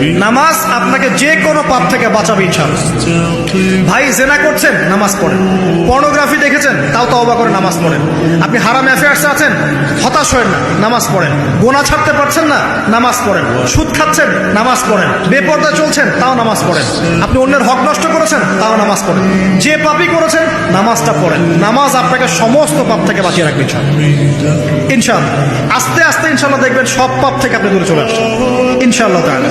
নামাজ আপনাকে যে কোনো পাপ থেকে বাঁচাবে ইনশাআল্লাহ। ভাই জেনা করছেন, নামাজ পড়েন। পর্নোগ্রাফি দেখেছেন, তাও তওবা করে নামাজ পড়েন। আপনি হারাম অ্যাফেয়ার্সে আছেন, হতাশ হয়েন না, নামাজ পড়েন। গোনা ছাড়তে পারছেন না, নামাজ পড়েন। সুদ খাচ্ছেন, নামাজ পড়েন। বেপরদায় চলছেন, তাও নামাজ পড়েন। আপনি অন্যের হক নষ্ট করেছেন, তাও নামাজ পড়েন। যে পাপই করেছেন, নামাজটা পড়েন। নামাজ আপনাকে সমস্ত পাপ থেকে বাঁচিয়ে রাখবে ইনশাআল্লাহ। আস্তে আস্তে ইনশাআল্লাহ দেখবেন সব পাপ থেকে আপনি দূরে চলে আসছেন ইনশাআল্লাহ তাআলা।